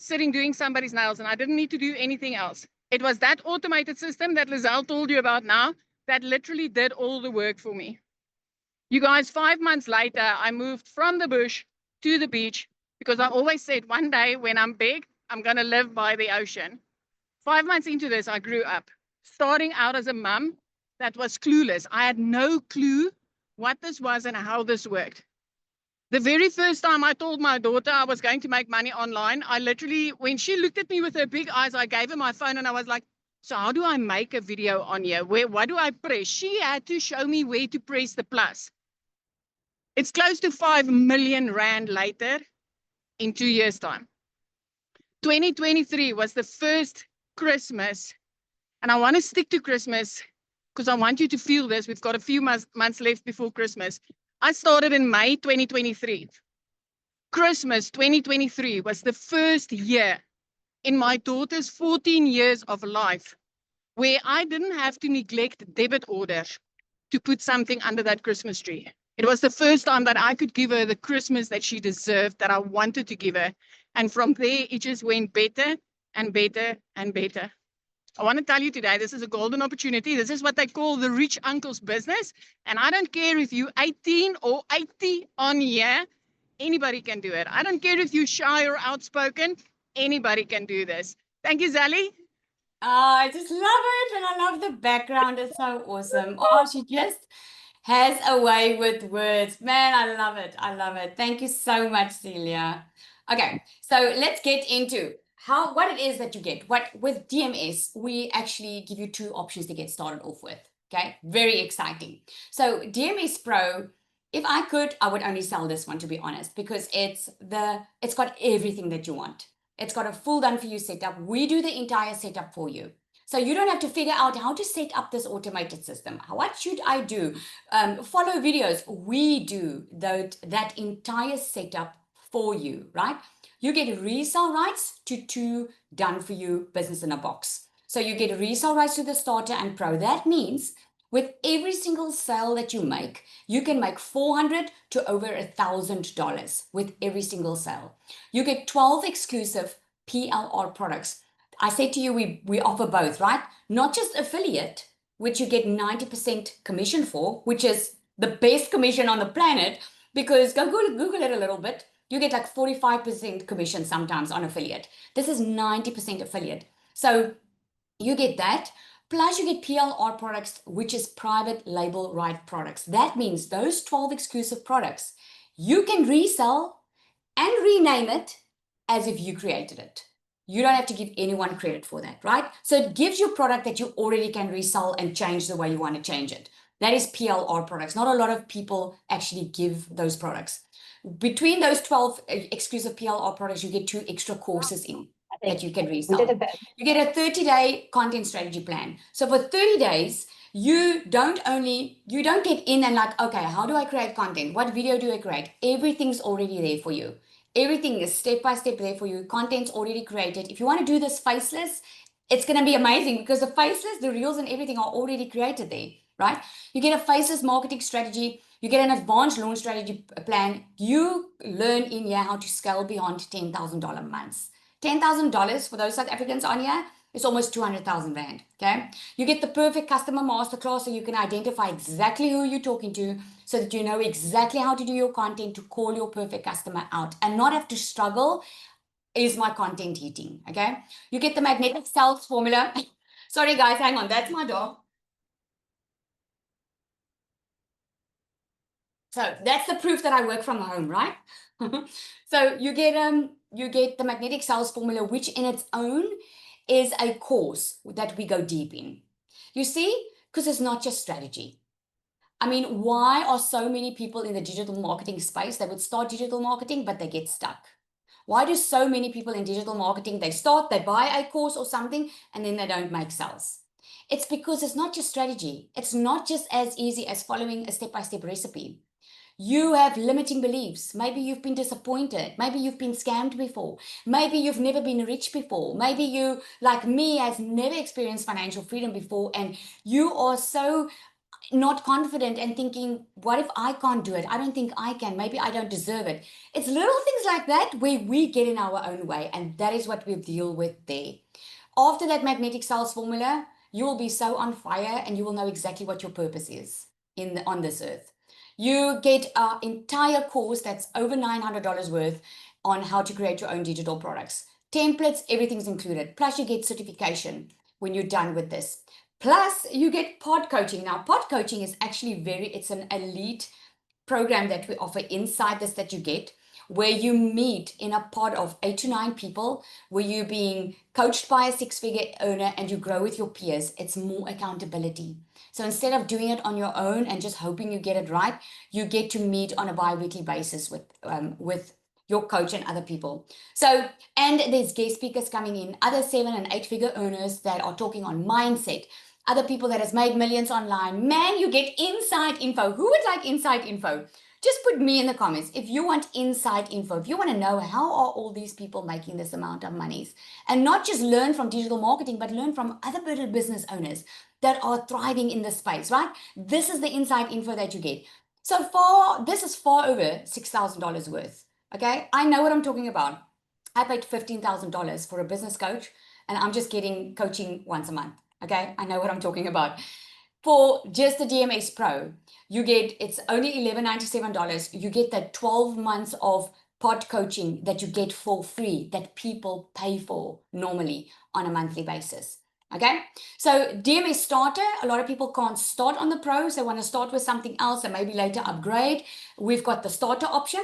sitting doing somebody's nails, and I didn't need to do anything else. It was that automated system that Lizelle told you about now that literally did all the work for me. You guys, 5 months later, I moved from the bush to the beach because I always said one day when I'm big, I'm going to live by the ocean. 5 months into this, I grew up, starting out as a mum that was clueless. I had no clue what this was and how this worked. The very first time I told my daughter I was going to make money online, I literally, when she looked at me with her big eyes, I gave her my phone and I was like, so how do I make a video on here? What do I press? She had to show me where to press the plus. It's close to 5 million rand later in 2 years' time. 2023 was the first Christmas, and I want to stick to Christmas because I want you to feel this. We've got a few months left before Christmas. I started in May 2023. Christmas 2023 was the first year in my daughter's 14 years of life where I didn't have to neglect debit order to put something under that Christmas tree. It was the first time that I could give her the Christmas that she deserved, that I wanted to give her. And from there, it just went better and better and better. I want to tell you today, this is a golden opportunity. This is what they call the rich uncle's business. And I don't care if you're 18 or 80 on here, anybody can do it. I don't care if you're shy or outspoken, anybody can do this. Thank you, Zali. Oh, I just love it. And I love the background. It's so awesome. Oh, she just has a way with words. Man, I love it. I love it. Thank you so much, Celia. Okay, so let's get into what it is that you get. With DMS, we actually give you 2 options to get started off with. Okay, very exciting. So DMS Pro, if I could, I would only sell this one, to be honest, because it's got everything that you want. It's got a full done for you setup. We do the entire setup for you. So you don't have to figure out how to set up this automated system. What should I do? Follow videos. We do that entire setup for you, right? You get resale rights to 2 done for you business in a box. So you get resale rights to the starter and pro. That means with every single sale that you make, you can make $400 to over $1,000 with every single sale. You get 12 exclusive PLR products. I said to you, we offer both, right? Not just affiliate, which you get 90% commission for, which is the best commission on the planet, because go Google it a little bit. You get like 45% commission sometimes on affiliate. This is 90% affiliate. So you get that. Plus, you get PLR products, which is private label right products. That means those 12 exclusive products, you can resell and rename it as if you created it. You don't have to give anyone credit for that, right? So it gives you a product that you already can resell and change the way you want to change it. That is PLR products. Not a lot of people actually give those products. Between those 12 exclusive PLR products, you get 2 extra courses in that you can resell. You get a 30-day content strategy plan. So for 30 days, you don't get in and like, okay, how do I create content? What video do I create? Everything's already there for you. Everything is step-by-step there for you. Content's already created. If you want to do this faceless, it's going to be amazing because the faceless, the reels and everything are already created there, right? You get a faceless marketing strategy. You get an advanced launch strategy plan. You learn in here how to scale beyond $10,000 months. $10,000 for those South Africans on here is almost 200,000 Rand, okay? You get the perfect customer masterclass so you can identify exactly who you're talking to so that you know exactly how to do your content to call your perfect customer out and not have to struggle. Is my content hitting, okay? You get the magnetic sales formula. Sorry, guys, hang on. That's my dog. So that's the proof that I work from home, right? So you get the magnetic sales formula, which in its own is a course that we go deep in. You see, because it's not just strategy. I mean, why are so many people in the digital marketing space? They would start digital marketing, but they get stuck. Why do so many people in digital marketing, they buy a course or something, and then they don't make sales? It's because it's not just strategy. It's not just as easy as following a step-by-step recipe. You have limiting beliefs. Maybe you've been disappointed. Maybe you've been scammed before. Maybe you've never been rich before. Maybe you, like me, has never experienced financial freedom before, and you are so not confident and thinking, what if I can't do it? I don't think I can. Maybe I don't deserve it. It's little things like that where we get in our own way, and that is what we deal with there. After that magnetic sales formula, you will be so on fire and you will know exactly what your purpose is on this earth. You get an entire course that's over $900 worth on how to create your own digital products. Templates, everything's included. Plus you get certification when you're done with this. Plus you get pod coaching. Now pod coaching is actually it's an elite program that we offer inside this that you get, where you meet in a pod of 8 to 9 people, where you're being coached by a 6-figure earner and you grow with your peers. It's more accountability. So instead of doing it on your own and just hoping you get it right, you get to meet on a bi-weekly basis with your coach and other people. So, and there's guest speakers coming in, other 7 and 8-figure earners that are talking on mindset, other people that has made millions online. Man, you get inside info. Who would like inside info? Just put me in the comments if you want inside info, if you want to know how are all these people making this amount of monies, and not just learn from digital marketing, but learn from other little business owners that are thriving in this space, right? This is the inside info that you get. So far, this is far over $6,000 worth. Okay, I know what I'm talking about. I paid $15,000 for a business coach, and I'm just getting coaching once a month. Okay, I know what I'm talking about. For just the DMS Pro, you get, it's only $11.97. You get that 12 months of pod coaching that you get for free, that people pay for normally on a monthly basis. Okay, so DMS Starter, a lot of people can't start on the Pros. They want to start with something else and maybe later upgrade. We've got the starter option.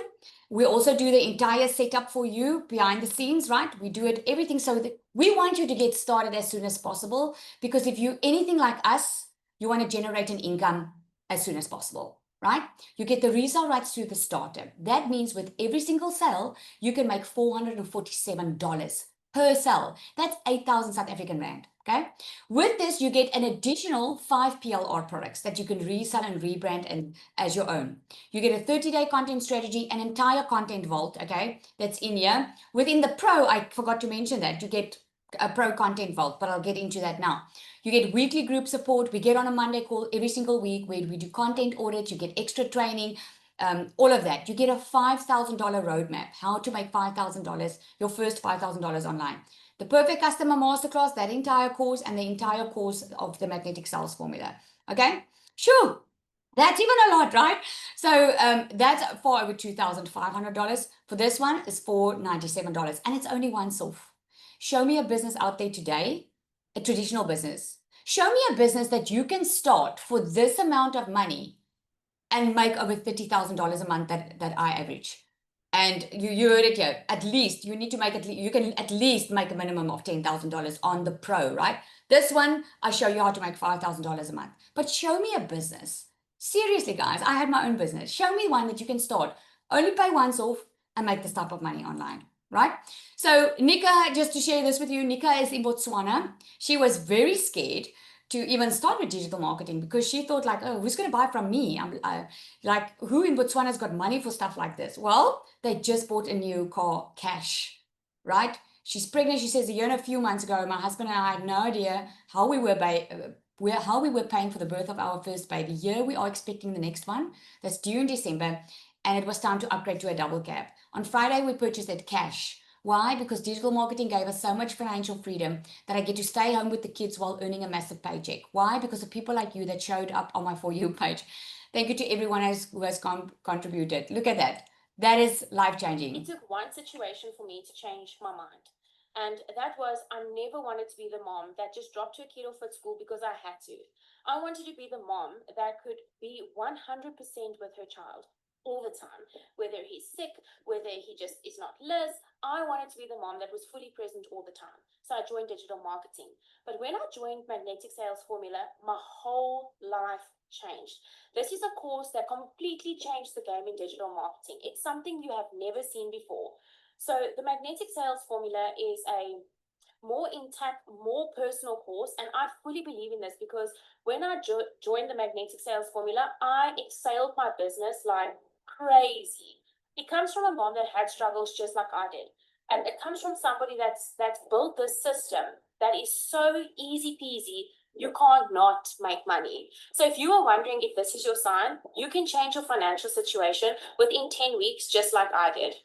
We also do the entire setup for you behind the scenes, right? We do it everything so that we want you to get started as soon as possible, because if you anything like us, you want to generate an income as soon as possible, right? You get the resale rights through the starter. That means with every single sale, you can make $447 per sale. That's 8,000 South African Rand, okay? With this, you get an additional 5 PLR products that you can resell and rebrand and as your own. You get a 30-day content strategy, an entire content vault, okay? That's in here. Within the Pro, I forgot to mention that, you get a Pro content vault, but I'll get into that now. You get weekly group support. We get on a Monday call every single week where we do content audits. You get extra training, all of that. You get a $5,000 roadmap, how to make $5,000, your first $5,000 online. The Perfect Customer Masterclass, that entire course, and the entire course of the Magnetic Sales Formula. Okay, sure. That's even a lot, right? So that's for over $2,500. For this one, is $497, and it's only once off. Show me a business out there today, a traditional business. Show me a business that you can start for this amount of money and make over $30,000 a month that I average. And you heard it here. At least you need to make you can at least make a minimum of $10,000 on the Pro, right? This one, I show you how to make $5,000 a month. But show me a business. Seriously, guys, I had my own business. Show me one that you can start, only pay once off, and make this type of money online, right? So Nika, just to share this with you, Nika is in Botswana. She was very scared to even start with digital marketing because she thought like, oh, who's going to buy from me? I'm like, who in Botswana has got money for stuff like this? Well, they just bought a new car cash, right? She's pregnant. She says a year and a few months ago, my husband and I had no idea how we were paying for the birth of our first baby. Here we are expecting the next one that's due in December, and it was time to upgrade to a double cab. On Friday, we purchased it cash. Why? Because digital marketing gave us so much financial freedom that I get to stay home with the kids while earning a massive paycheck. Why? Because of people like you that showed up on my For You page. Thank you to everyone who has contributed. Look at that. That is life-changing. It took one situation for me to change my mind. And that was, I never wanted to be the mom that just dropped her kid off at school because I had to. I wanted to be the mom that could be 100% with her child all the time, whether he's sick, whether he just is not Liz. I wanted to be the mom that was fully present all the time. So I joined digital marketing. But when I joined Magnetic Sales Formula, my whole life changed. This is a course that completely changed the game in digital marketing. It's something you have never seen before. So the Magnetic Sales Formula is a more intact, more personal course, and I fully believe in this because when I joined the Magnetic Sales Formula, I excelled my business like crazy. It comes from a mom that had struggles just like I did, and it comes from somebody that's built this system that is so easy peasy. You can't not make money. So if you are wondering if this is your sign, you can change your financial situation within 10 weeks, just like I did.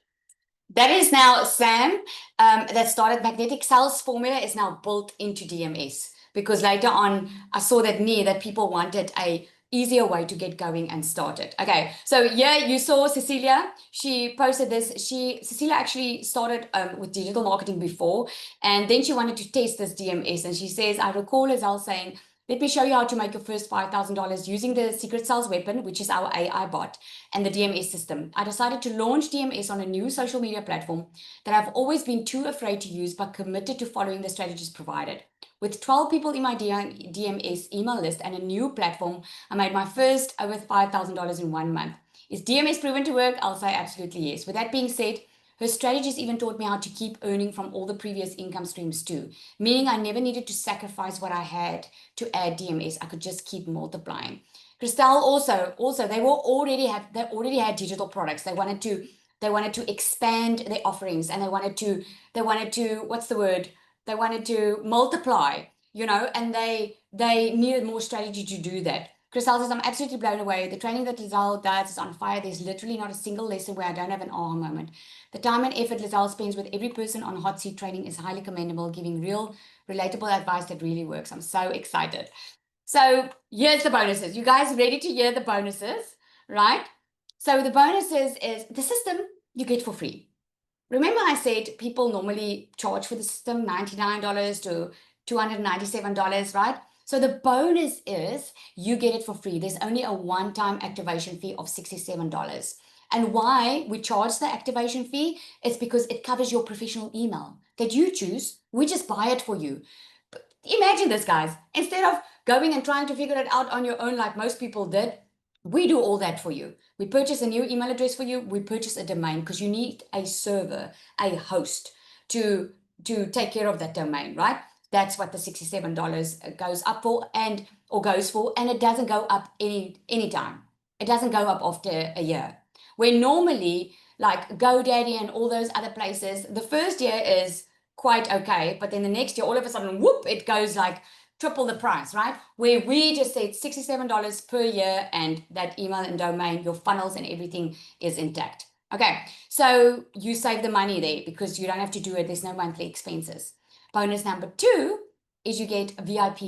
That is now Sam, that started Magnetic Sales Formula, is now built into DMS, because later on I saw that that people wanted a easier way to get going and started. Okay, so yeah, you saw Cecilia. She posted this. Cecilia actually started with digital marketing before, and then she wanted to test this DMS, and she says, I recall Azelle saying, Let me show you how to make your first $5,000 using the secret sales weapon, which is our AI bot and the DMS system. I decided to launch DMS on a new social media platform that I've always been too afraid to use, but committed to following the strategies provided. With 12 people in my DMS email list and a new platform, I made my first over $5,000 in 1 month. Is DMS proven to work? I'll say absolutely yes. With that being said, her strategies even taught me how to keep earning from all the previous income streams too, meaning I never needed to sacrifice what I had to add DMS. I could just keep multiplying. Christelle also they already had digital products. They wanted to expand their offerings, and they wanted to what's the word? They wanted to multiply, and they needed more strategy to do that. Christelle says, I'm absolutely blown away. The training that Lizelle does is on fire. There's literally not a single lesson where I don't have an aha moment. The time and effort Lizelle spends with every person on hot seat training is highly commendable, giving real, relatable advice that really works. I'm so excited. So here's the bonuses. You guys ready to hear the bonuses, right? So the bonuses is the system you get for free. Remember I said people normally charge for the system $99 to $297, right? So the bonus is you get it for free. There's only a one-time activation fee of $67. And why we charge the activation fee? It's because it covers your professional email that you choose. We just buy it for you. But imagine this, guys. Instead of going and trying to figure it out on your own like most people did, we do all that for you. We purchase a new email address for you. We purchase a domain because you need a server, a host to take care of that domain, right? That's what the $67 goes up for or goes for, and it doesn't go up anytime. It doesn't go up after a year. Where normally, like GoDaddy and all those other places, the first year is quite okay, but then the next year, all of a sudden, whoop, it goes like triple the price, right? Where we just said $67 per year, and that email and domain, your funnels and everything is intact. Okay, so you save the money there because you don't have to do it. There's no monthly expenses. Bonus number 2 is you get a VIP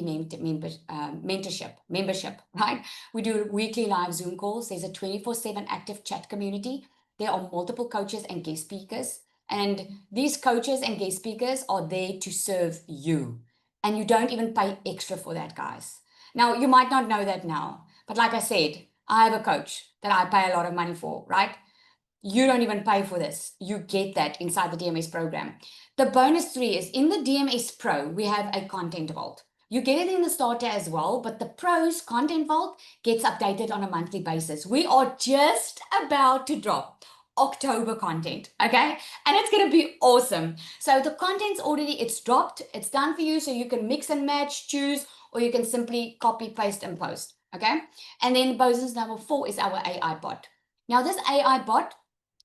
membership, right? We do weekly live Zoom calls. There's a 24/7 active chat community. There are multiple coaches and guest speakers. And these coaches and guest speakers are there to serve you. And you don't even pay extra for that, guys. Now, you might not know that now. But like I said, I have a coach that I pay a lot of money for, right? You don't even pay for this. You get that inside the DMS program. The bonus 3 is in the DMS Pro, we have a content vault. You get it in the starter as well, but the Pro's content vault gets updated on a monthly basis. We are just about to drop October content, okay? And it's going to be awesome. So the content's already, it's dropped, it's done for you, so you can mix and match, choose, or you can simply copy, paste, and post, okay? And then bonus number 4 is our AI bot. Now this AI bot,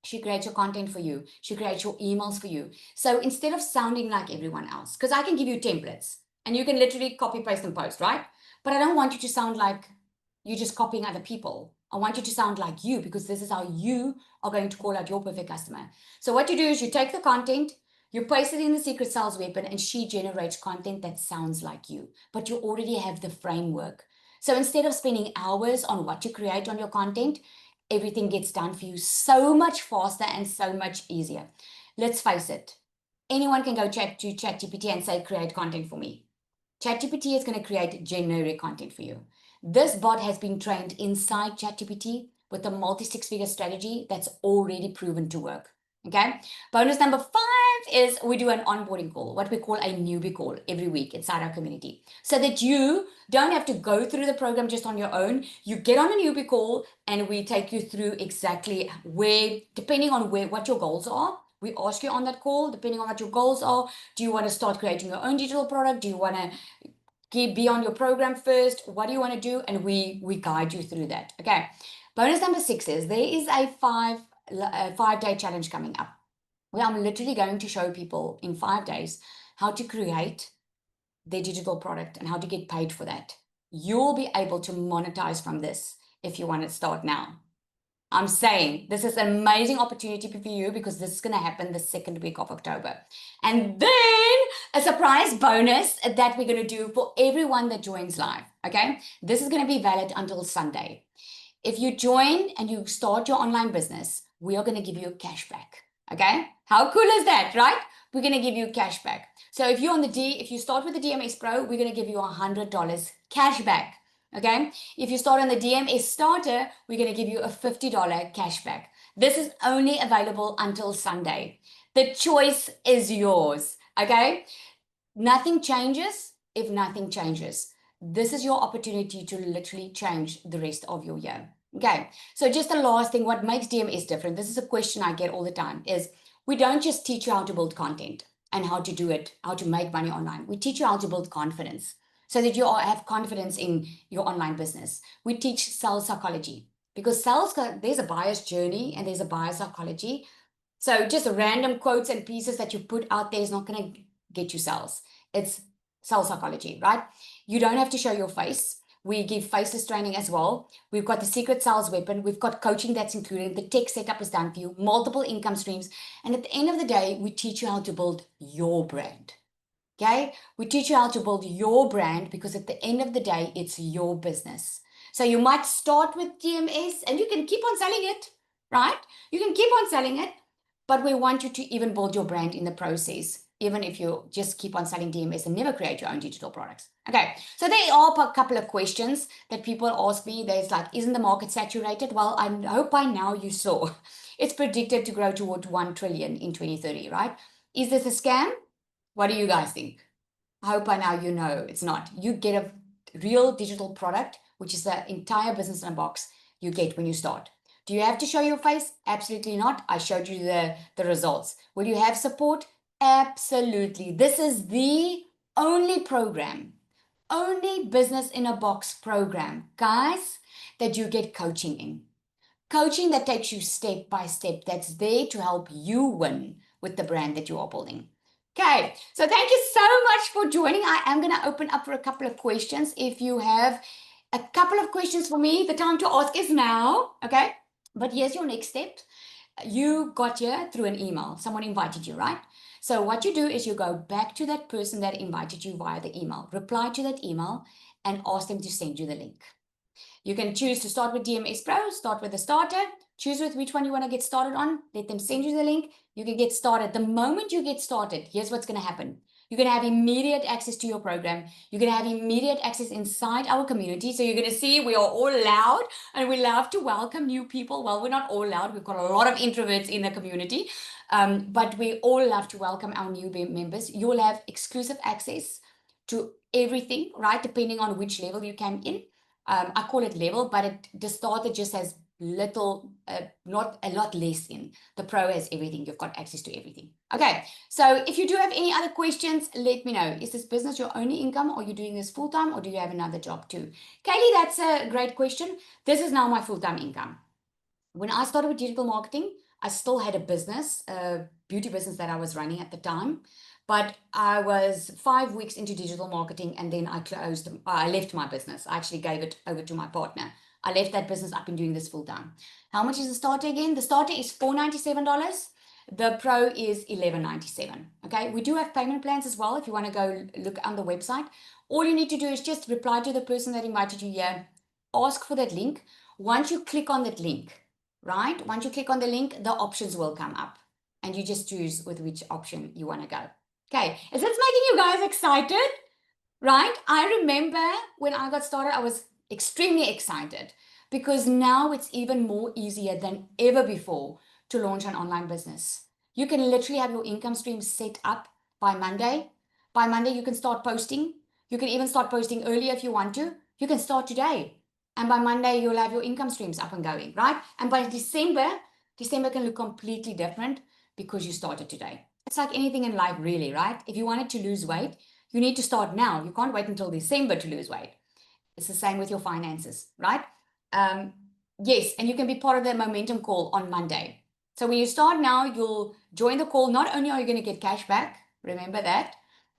she creates your content for you. She creates your emails for you. So instead of sounding like everyone else, because I can give you templates and you can literally copy, paste, and post, right? But I don't want you to sound like you're just copying other people. I want you to sound like you, because this is how you are going to call out your perfect customer. So what you do is you take the content, you paste it in the secret sales weapon, and she generates content that sounds like you, but you already have the framework. So instead of spending hours on what you create on your content, everything gets done for you so much faster and so much easier. Let's face it. Anyone can go to ChatGPT and say, create content for me. ChatGPT is going to create generic content for you. This bot has been trained inside ChatGPT with a multi-six-figure strategy that's already proven to work. Okay. Bonus number 5 is we do an onboarding call, what we call a newbie call every week inside our community, so that you don't have to go through the program just on your own. You get on a newbie call and we take you through exactly where, depending on what your goals are. We ask you on that call, depending on what your goals are. Do you want to start creating your own digital product? Do you want to be on your program first? What do you want to do? And we guide you through that. Okay. Bonus number 6 is there is a 5-day challenge coming up, where I'm literally going to show people in 5 days how to create their digital product and how to get paid for that. You'll be able to monetize from this if you want to start now. I'm saying this is an amazing opportunity for you, because this is going to happen the 2nd week of October. And then a surprise bonus that we're going to do for everyone that joins live. Okay. This is going to be valid until Sunday. If you join and you start your online business, we are going to give you a cashback. Okay, how cool is that, right? We're going to give you cash back. So if you're on if you start with the DMS Pro, we're going to give you $100 cash back. Okay, if you start on the DMS Starter, we're going to give you a $50 cash back. This is only available until Sunday. The choice is yours. Okay, nothing changes if nothing changes. This is your opportunity to literally change the rest of your year. Okay, so just the last thing, what makes DMS different? This is a question I get all the time, is we don't just teach you how to build content and how to do it, how to make money online. We teach you how to build confidence so that you all have confidence in your online business. We teach sales psychology because there's a buyer's journey and there's a buyer psychology. So just random quotes and pieces that you put out there is not going to get you sales. It's sales psychology, right? You don't have to show your face. We give faceless training as well. We've got the secret sales weapon. We've got coaching that's included. The tech setup is done for you, multiple income streams. And at the end of the day, we teach you how to build your brand. Okay? We teach you how to build your brand because at the end of the day, it's your business. So you might start with DMS and you can keep on selling it, right? You can keep on selling it, but we want you to even build your brand in the process, even if you just keep on selling DMS and never create your own digital products. Okay, so there are a couple of questions that people ask me. There's like, isn't the market saturated? Well, I hope by now you saw it's predicted to grow toward 1 trillion in 2030, right? Is this a scam? What do you guys think? I hope by now you know it's not. You get a real digital product, which is the entire business in a box you get when you start. Do you have to show your face? Absolutely not. I showed you the results. Will you have support? Absolutely. This is the only program, only business in a box program, guys, that you get coaching in. Coaching that takes you step by step, that's there to help you win with the brand that you are building. Okay, so thank you so much for joining. I am going to open up for a couple of questions. If you have a couple of questions for me, the time to ask is now. Okay, but here's your next step. You got here through an email. Someone invited you, right? So what you do is you go back to that person that invited you via the email, reply to that email, and ask them to send you the link. You can choose to start with DMS Pro, start with the starter, choose with which one you want to get started on, let them send you the link, you can get started. The moment you get started, here's what's going to happen. You're going to have immediate access to your program. You're going to have immediate access inside our community. So you're going to see we are all loud and we love to welcome new people. Well, we're not all loud. We've got a lot of introverts in the community, but we all love to welcome our new members. You'll have exclusive access to everything, right? Depending on which level you came in. I call it level, but the starter just has little, not a lot less in. The pro has everything. You've got access to everything. Okay, so if you do have any other questions, let me know. Is this business your only income, or are you doing this full-time, or do you have another job too? Kaylee, that's a great question. This is now my full-time income. When I started with digital marketing, I still had a business, a beauty business that I was running at the time. But I was 5 weeks into digital marketing and then I left my business. I actually gave it over to my partner. I left that business. I've been doing this full time. How much is the starter again? The starter is $497. The pro is $11.97. Okay, we do have payment plans as well if you want to go look on the website. All you need to do is just reply to the person that invited you here, ask for that link. Once you click on that link, right? Once you click on the link, the options will come up and you just choose with which option you want to go. Okay, is this making you guys excited? Right? I remember when I got started, I was extremely excited because now it's even more easier than ever before to launch an online business. You can literally have your income stream set up by Monday. By Monday, you can start posting. You can even start posting earlier if you want to. You can start today. And by Monday, you'll have your income streams up and going, right? And by December can look completely different because you started today. It's like anything in life, really, right? If you wanted to lose weight, you need to start now. You can't wait until December to lose weight. It's the same with your finances, right? Yes, and you can be part of the momentum call on Monday. So when you start now, you'll join the call. Not only are you going to get cash back, remember that,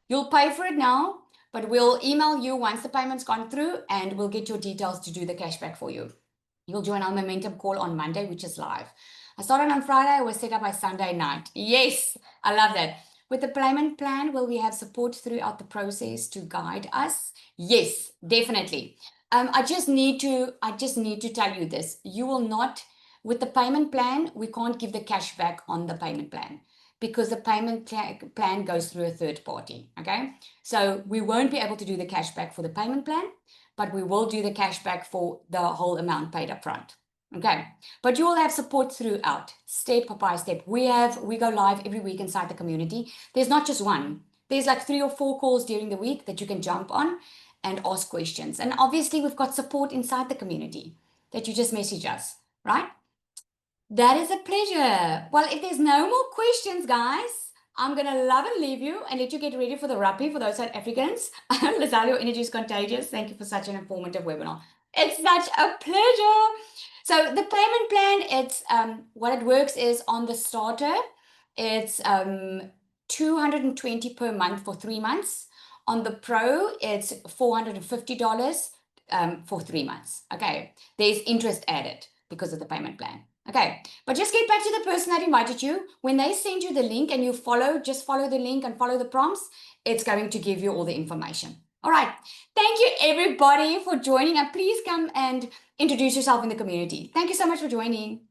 you'll pay for it now, but we'll email you once the payment's gone through and we'll get your details to do the cash back for you. You'll join our momentum call on Monday, which is live. I started on Friday, I was set up by Sunday night. Yes, I love that. With the payment plan, will we have support throughout the process to guide us? Yes, definitely. I just need to tell you this. You will not, with the payment plan, we can't give the cash back on the payment plan because the payment plan goes through a third party, okay? So we won't be able to do the cash back for the payment plan, but we will do the cash back for the whole amount paid up front. Okay, but you will have support throughout, step by step. We go live every week inside the community. There's not just one. There's like 3 or 4 calls during the week that you can jump on and ask questions. And obviously we've got support inside the community that you just message us, right? That is a pleasure. Well, if there's no more questions, guys, I'm going to love and leave you and let you get ready for the rugby for those South Africans. Lazelle, your energy is contagious. Thank you for such an informative webinar. It's such a pleasure. So the payment plan, it's what it works is on the starter, it's $220 per month for 3 months. On the pro, it's $450 for 3 months. Okay, there's interest added because of the payment plan. Okay, but just get back to the person that invited you. When they send you the link and you just follow the link and follow the prompts, it's going to give you all the information. All right, thank you everybody for joining, and please come and introduce yourself in the community. Thank you so much for joining.